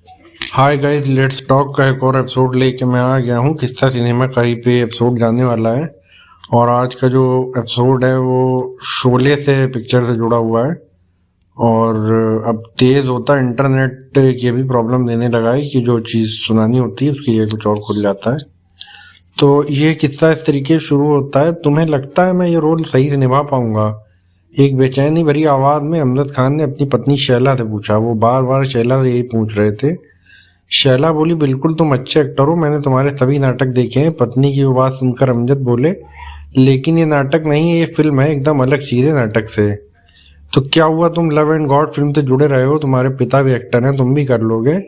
Hi guys, let's talk का एक और एपिसोड लेके मैं आ गया हूँ। किस्सा सिनेमा का ही पे एपिसोड जाने वाला है। और आज का जो एपिसोड है वो शोले से पिक्चर से जुड़ा हुआ है। और अब तेज होता इंटरनेट ये भी प्रॉब्लम देने लगा है कि जो चीज़ सुनानी होती है उसकी ये कुछ और खुल जाता है। तो ये किस्सा इस तरीके से शुरू होता है। तुम्हें लगता है मैं ये रोल सही से निभा पाऊंगा? एक बेचैनी भरी आवाज में अमजद खान ने अपनी पत्नी शैला से पूछा। वो बार बार शैला से यही पूछ रहे थे। शैला बोली, बिल्कुल तुम अच्छे एक्टर हो, मैंने तुम्हारे सभी नाटक देखे हैं। पत्नी की वो बात सुनकर अमजद बोले, लेकिन ये नाटक नहीं है, ये फिल्म है, एकदम अलग चीज है नाटक से। तो क्या हुआ, तुम लव एंड गॉड फिल्म से जुड़े रहे हो, तुम्हारे पिता भी एक्टर हैं, तुम भी कर लोगे।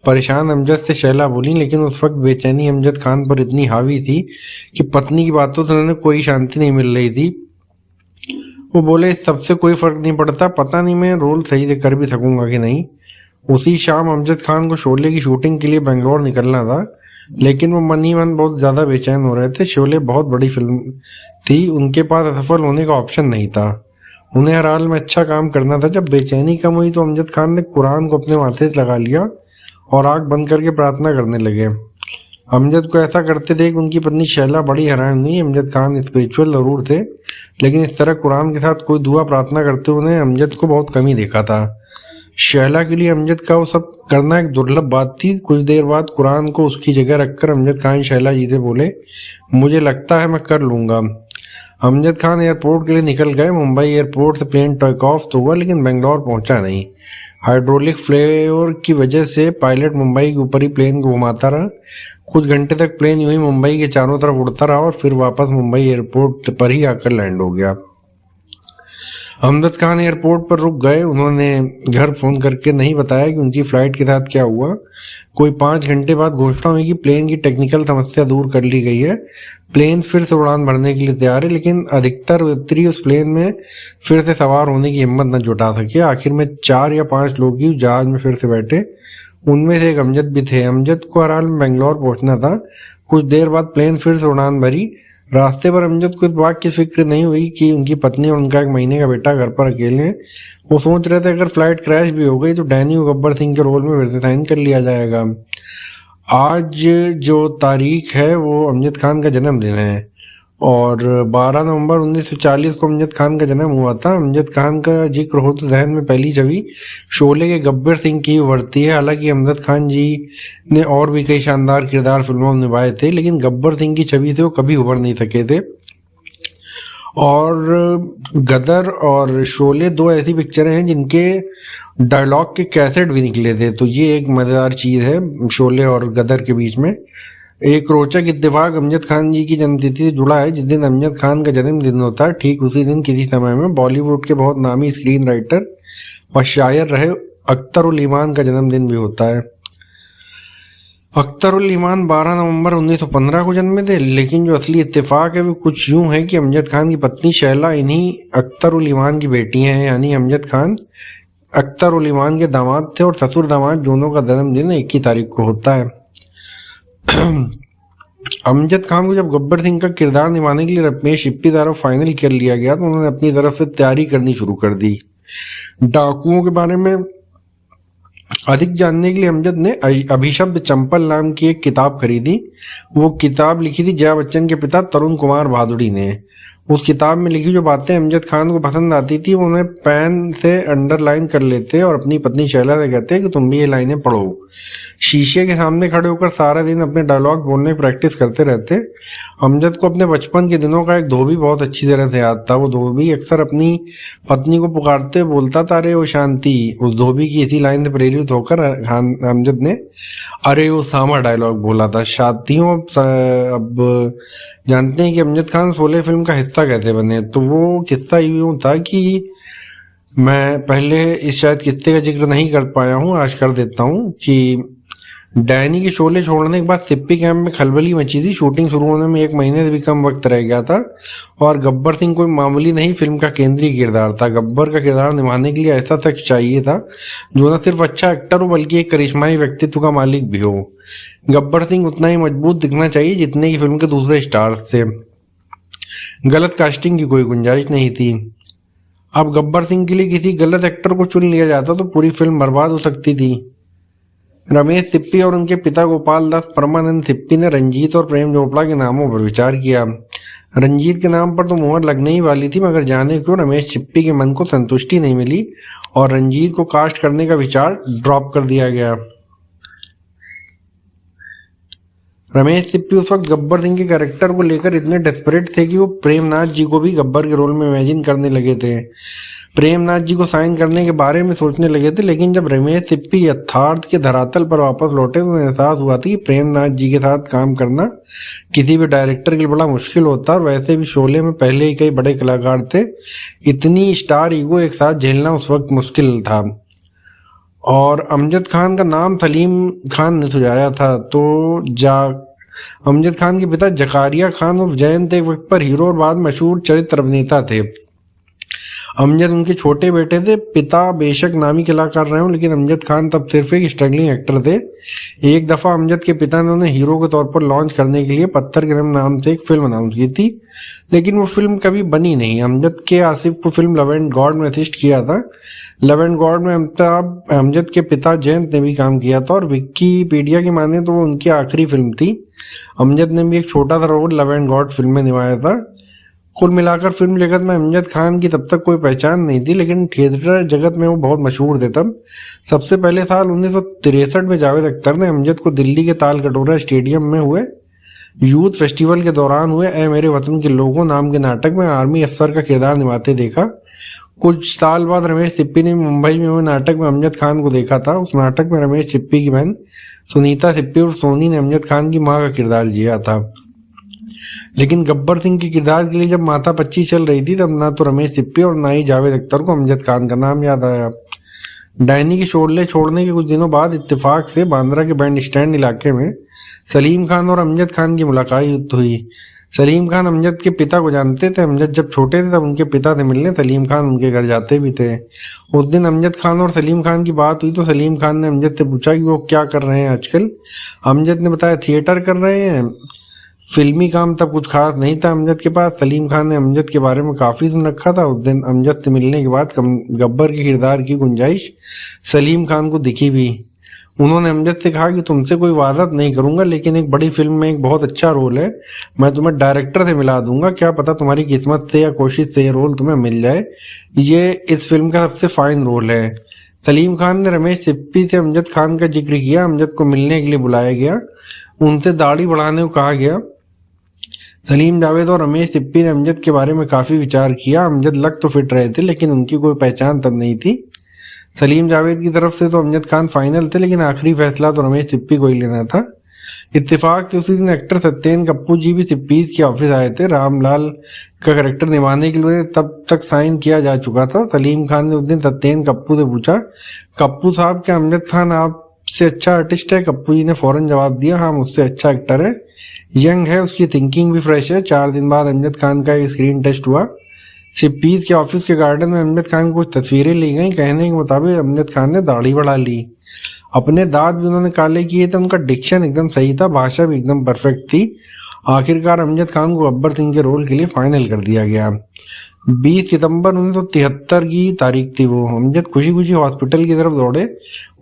परेशान अमजद से शैला बोली, लेकिन उस वक्त बेचैनी अमजद खान पर इतनी हावी थी कि पत्नी की बातों से उन्हें कोई शांति नहीं मिल रही थी। वो बोले, इस सबसे कोई फर्क नहीं पड़ता, पता नहीं मैं रोल सही से कर भी सकूंगा कि नहीं। उसी शाम अमजद खान को शोले की शूटिंग के लिए बेंगलोर निकलना था, लेकिन वो मन ही मन बहुत ज्यादा बेचैन हो रहे थे। शोले बहुत बड़ी फिल्म थी, उनके पास असफल होने का ऑप्शन नहीं था। उन्हें हर हाल में अच्छा काम करना था। जब बेचैनी कम हुई तो अमजद खान ने कुरान को अपने माथे से लगा लिया और आंख बंद करके प्रार्थना करने लगे। अमजद को ऐसा करते देख उनकी पत्नी शैला बड़ी हैरान हुई। अमजद खान स्पिरिचुअल जरूर थे, लेकिन इस तरह कुरान के साथ कोई दुआ प्रार्थना करते हुए उन्हें अमजद को बहुत कम ही देखा था। शैला के लिए अमजद का वो सब करना एक दुर्लभ बात थी। कुछ देर बाद कुरान को उसकी जगह रखकर अमजद खान शैला जी से बोले, मुझे लगता है मैं कर लूंगा। अमजद खान एयरपोर्ट के लिए निकल गए। मुंबई एयरपोर्ट से प्लेन टेक ऑफ तो हुआ, लेकिन बेंगलोर पहुंचा नहीं। हाइड्रोलिक फ्लेवर की वजह से पायलट मुंबई के ऊपर ही प्लेन को घुमाता रहा। कुछ घंटे तक प्लेन यूं ही मुंबई के चारों तरफ उड़ता रहा और फिर वापस मुंबई एयरपोर्ट पर ही आकर लैंड हो गया। अमजद खान एयरपोर्ट पर रुक गए। उन्होंने घर फोन करके नहीं बताया कि उनकी फ्लाइट के साथ क्या हुआ। कोई 5 घंटे बाद घोषणा हुई कि प्लेन की टेक्निकल समस्या दूर कर ली गई है। प्लेन फिर से उड़ान भरने के लिए तैयार है, लेकिन अधिकतर यात्री उस प्लेन में फिर से सवार होने की हिम्मत न जुटा सके। आखिर में 4 या 5 लोग ही जहाज में फिर से बैठे। उनमें से एक अमजद भी थे। अमजद को हर हाल में बेंगलोर पहुंचना था। कुछ देर बाद प्लेन फिर से उड़ान भरी। रास्ते पर अमजद को इस बात की फिक्र नहीं हुई कि उनकी पत्नी और उनका 1 महीने का बेटा घर पर अकेले हैं। वो सोच रहे थे अगर फ्लाइट क्रैश भी हो गई तो डैनी और गब्बर सिंह के रोल में फिर से साइन कर लिया जाएगा। आज जो तारीख है वो अमजद खान का जन्मदिन है और 12 नवंबर 1940 को अमजद खान का जन्म हुआ था। अमजद खान का जिक्र हो तो जहन में पहली छवि शोले के गब्बर सिंह की उभरती है। हालांकि अमजद खान जी ने और भी कई शानदार किरदार फिल्मों में निभाए थे, लेकिन गब्बर सिंह की छवि से वो कभी उभर नहीं सके थे। और गदर और शोले दो ऐसी पिक्चरें हैं जिनके डायलॉग के कैसेट भी निकले थे, तो ये एक मजेदार चीज है शोले और गदर के बीच में। एक रोचक इत्तेफाक अमजद खान जी की जन्मतिथि से जुड़ा है। जिस दिन अमजद खान का जन्मदिन होता है, ठीक उसी दिन किसी समय में बॉलीवुड के बहुत नामी स्क्रीन राइटर और शायर रहे अख्तर उल ईमान का जन्मदिन भी होता है। अख्तर उल ईमान 12 नवंबर 1915 को जन्मे थे, लेकिन जो असली इत्तेफाक है वो कुछ यूं है कि अमजद खान की पत्नी शैला इन्हीं अख्तर उल ईमान की बेटी हैं। यानी अमजद खान अख्तर उल ईमान के दामाद थे और ससुर दामाद दोनों का जन्मदिन 21 तारीख को होता है। अमजद खान को जब गब्बर सिंह का किरदार निभाने के लिए रमेश इप्पी द्वारा फाइनल कर लिया गया तो उन्होंने अपनी तरफ से तैयारी करनी शुरू कर दी। डाकुओं के बारे में अधिक जानने के लिए अमजद ने अभिशप्त चंपल नाम की एक किताब खरीदी। वो किताब लिखी थी जया बच्चन के पिता तरुण कुमार भादुड़ी ने। उस किताब में लिखी जो बातें अमजद खान को पसंद आती थी वो उन्हें पेन से अंडरलाइन कर लेते और अपनी पत्नी शैला से कहते कि तुम भी ये लाइनें पढ़ो। शीशे के सामने खड़े होकर सारा दिन अपने डायलॉग बोलने की प्रैक्टिस करते रहते। अमजद को अपने बचपन के दिनों का एक धोबी बहुत अच्छी तरह से याद था। वो धोबी अक्सर अपनी पत्नी को पुकारते बोलता था, अरे वो शांति। उस धोबी की इसी लाइन से प्रेरित होकर अमजद ने अरे वो सामा डायलॉग बोला था। शादियों अब जानते हैं कि अमजद खान शोले फिल्म का हिस्सा कैसे बने। तो वो किस्सा यूं था कि मैं पहले इस शायद किस्से का जिक्र नहीं कर पाया हूँ, आज कर देता हूँ कि डैनी के शोले छोड़ने के बाद सिप्पी कैंप में खलबली मची थी। शूटिंग शुरू होने में 1 महीने से भी कम वक्त रह गया था और गब्बर सिंह कोई मामूली नहीं फिल्म का केंद्रीय किरदार था। गब्बर का किरदार निभाने के लिए ऐसा शख्स चाहिए था जो न सिर्फ अच्छा एक्टर हो बल्कि एक करिश्माई व्यक्तित्व का मालिक भी हो। गब्बर सिंह उतना ही मजबूत दिखना चाहिए जितने की फिल्म के दूसरे स्टार्स थे। गलत कास्टिंग की कोई गुंजाइश नहीं थी। अब गब्बर सिंह के लिए किसी गलत एक्टर को चुन लिया जाता तो पूरी फिल्म बर्बाद हो सकती थी। रमेश सिप्पी और उनके पिता गोपाल दास परमानंद सिप्पी ने रंजीत और प्रेम चोपड़ा के नामों पर विचार किया। रंजीत के नाम पर तो मुहर लगने ही वाली थी, मगर जाने क्यों रमेश सिप्पी के मन को संतुष्टि नहीं मिली और रंजीत को कास्ट करने का विचार ड्रॉप कर दिया गया। रमेश सिप्पी उस वक्त गब्बर सिंह के कैरेक्टर को लेकर इतने डेस्परेट थे कि वो प्रेमनाथ जी को भी गब्बर के रोल में इमेजिन करने लगे थे। प्रेमनाथ जी को साइन करने के बारे में सोचने लगे थे, लेकिन जब रमेश सिप्पी यथार्थ के धरातल पर वापस लौटे तो एहसास हुआ था कि प्रेमनाथ जी के साथ काम करना किसी भी डायरेक्टर के लिए बड़ा मुश्किल होता, और वैसे भी शोले में पहले ही कई बड़े कलाकार थे। इतनी स्टार ईगो एक साथ झेलना उस वक्त मुश्किल था। और अमजद खान का नाम सलीम खान ने सुझाया था। तो अमजद खान के पिता जकारिया खान और जयंत एक वक्त पर हीरो और बाद मशहूर चरित्र अभिनेता थे। अमजद उनके छोटे बेटे थे। पिता बेशक नामी कलाकार रहे हों, लेकिन अमजद खान तब सिर्फ एक स्ट्रगलिंग एक्टर थे। एक दफा अमजद के पिता ने उन्हें हीरो के तौर पर लॉन्च करने के लिए पत्थर के नाम से एक फिल्म अनाउंस की थी, लेकिन वो फिल्म कभी बनी नहीं। अमजद के आसिफ को फिल्म लव एंड गॉड में असिस्ट किया था। लव एंड गॉड में अमजद के पिता जयंत ने भी काम किया था, और विकीपीडिया की माने तो वो उनकी आखिरी फिल्म थी। अमजद ने भी एक छोटा सा role Love and God film में निभाया था। कुल मिलाकर फिल्म जगत में अमजद खान की तब तक कोई पहचान नहीं थी, लेकिन थिएटर जगत में वो बहुत मशहूर थे तब। सबसे पहले साल 1963 में जावेद अख्तर ने अमजद को दिल्ली के ताल कटोरा स्टेडियम में हुए यूथ फेस्टिवल के दौरान हुए ए मेरे वतन के लोगों नाम के नाटक में आर्मी अफसर का किरदार निभाते देखा। कुछ साल बाद रमेश सिप्पी ने मुंबई में हुए नाटक में अमजद खान को देखा था। उस नाटक में रमेश सिप्पी की बहन सुनीता सिप्पी और सोनी ने अमजद खान की मां का किरदार जिया था। लेकिन गब्बर सिंह के किरदार के लिए जब माथापच्ची चल रही थी, तब ना तो रमेश सिप्पी और ना ही जावेद अख्तर को अमजद खान का नाम याद आया। डायनी के शोले छोड़ने के कुछ दिनों बाद इत्तेफाक से बांद्रा के बैंड स्टैंड इलाके में सलीम खान और अमजद खान की मुलाकात हुई। सलीम खान अमजद के पिता को जानते थे। अमजद जब छोटे थे तब उनके पिता से मिलने सलीम खान उनके घर जाते भी थे। उस दिन अमजद खान और सलीम खान की बात हुई तो सलीम खान ने अमजद से पूछा कि वो क्या कर रहे हैं आजकल। अमजद ने बताया थिएटर कर रहे हैं। फिल्मी काम तब कुछ खास नहीं था अमजद के पास। सलीम खान ने अमजद के बारे में काफी सुन रखा था। उस दिन अमजद से मिलने के बाद गब्बर के किरदार की गुंजाइश सलीम खान को दिखी भी। उन्होंने अमजद से कहा कि तुमसे कोई वादा नहीं करूंगा, लेकिन एक बड़ी फिल्म में एक बहुत अच्छा रोल है, मैं तुम्हें डायरेक्टर से मिला दूंगा। क्या पता तुम्हारी किस्मत से या कोशिश से ये रोल तुम्हें मिल जाए। ये इस फिल्म का सबसे फाइन रोल है। सलीम खान ने रमेश सिप्पी से अमजद खान का जिक्र किया। अमजद को मिलने के लिए बुलाया गया, उनसे दाढ़ी बढ़ाने को कहा गया। सलीम जावेद और रमेश सिप्पी ने अमजद के बारे में काफी विचार किया। अमजद लग तो फिट रहे थे, लेकिन उनकी कोई पहचान तब नहीं थी। सलीम जावेद की तरफ से तो अमजद खान फाइनल थे, लेकिन आखिरी फैसला तो रमेश सिप्पी को ही लेना था। इत्तेफाक से उसी दिन एक्टर सत्येन कप्पू जी भी सिप्पी के ऑफिस आए थे। रामलाल का कैरेक्टर निभाने के लिए तब तक साइन किया जा चुका था। सलीम खान ने उस दिन सत्येन कप्पू से पूछा, कप्पू साहब क्या अमजद खान आपसे अच्छा आर्टिस्ट है? कप्पू जी ने फौरन जवाब दिया, हाँ मुझसे अच्छा एक्टर है, यंग है, उसकी थिंकिंग भी फ्रेश है। 4 दिन बाद अमजद खान का एक स्क्रीन टेस्ट हुआ। सिप्पीज के ऑफिस के गार्डन में अमजद खान की कुछ तस्वीरें ली गई। कहने के मुताबिक अमजद खान ने दाढ़ी बढ़ा ली, अपने दांत भी उन्होंने काले किए थे। उनका डिक्शन एकदम सही था, भाषा भी एकदम परफेक्ट थी। आखिरकार अमजद खान को गब्बर सिंह के रोल के लिए फाइनल कर दिया गया। 20 सितंबर 1973 की तारीख थी वो। अमजद खुशी खुशी हॉस्पिटल की तरफ दौड़े।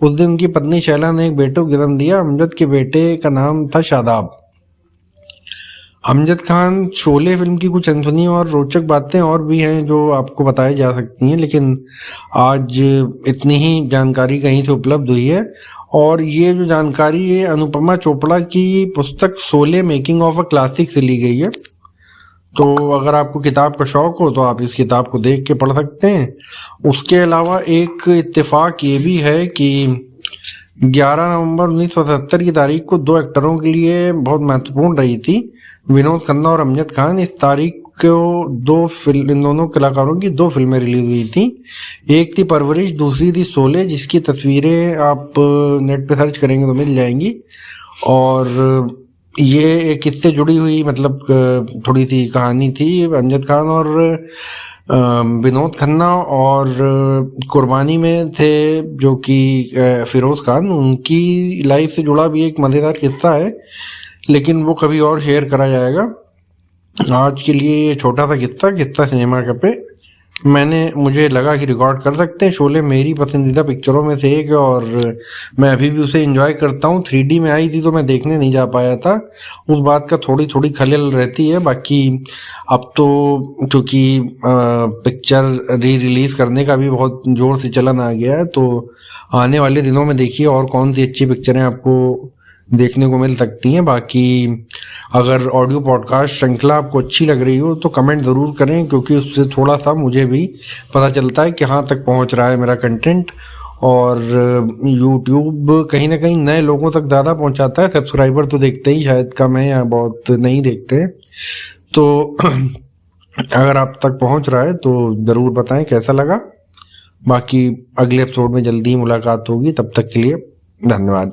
उस दिन उनकी पत्नी शैला ने एक बेटे को जन्म दिया। अमजद के बेटे का नाम था शादाब। अमजद खान शोले फिल्म की कुछ अनसुनी और रोचक बातें और भी हैं जो आपको बताई जा सकती हैं, लेकिन आज इतनी ही जानकारी कहीं से उपलब्ध हुई है। और ये जो जानकारी है अनुपमा चोपड़ा की पुस्तक Sholay making of a classic से ली गई है। तो अगर आपको किताब का शौक हो तो आप इस किताब को देख के पढ़ सकते हैं। उसके अलावा एक इत्तेफाक ये भी है कि 11 नवंबर 1977 की तारीख को 2 एक्टरों के लिए बहुत महत्वपूर्ण रही थी, विनोद खन्ना और अमजद खान। इस तारीख को इन दोनों कलाकारों की 2 फिल्में रिलीज हुई थी। एक थी परवरिश, दूसरी थी शोले, जिसकी तस्वीरें आप नेट पे सर्च करेंगे तो मिल जाएंगी। और ये एक इससे जुड़ी हुई मतलब थोड़ी सी कहानी थी। अमजद खान और विनोद खन्ना और कुर्बानी में थे जो कि फिरोज खान, उनकी लाइफ से जुड़ा भी एक मजेदार किस्सा है, लेकिन वो कभी और शेयर करा जाएगा। आज के लिए ये छोटा सा किस्सा सिनेमा पे मुझे लगा कि रिकॉर्ड कर सकते हैं। शोले मेरी पसंदीदा पिक्चरों में से एक है और मैं अभी भी उसे एंजॉय करता हूँ। 3D में आई थी तो मैं देखने नहीं जा पाया था, उस बात का थोड़ी थोड़ी खलल रहती है। बाकी अब तो चूंकि पिक्चर री रिलीज करने का भी बहुत जोर से चलन आ गया है, तो आने वाले दिनों में देखिए और कौन सी अच्छी पिक्चरें आपको देखने को मिल सकती हैं। बाकी अगर ऑडियो पॉडकास्ट श्रृंखला आपको अच्छी लग रही हो तो कमेंट ज़रूर करें, क्योंकि उससे थोड़ा सा मुझे भी पता चलता है कहाँ तक पहुँच रहा है मेरा कंटेंट। और यूट्यूब कहीं ना कहीं नए लोगों तक ज़्यादा पहुँचाता है, सब्सक्राइबर तो देखते ही शायद कम है या बहुत नहीं देखते। तो अगर आप तक पहुँच रहा है तो ज़रूर बताएं कैसा लगा। बाकी अगले एपिसोड में जल्दी ही मुलाकात होगी, तब तक के लिए धन्यवाद।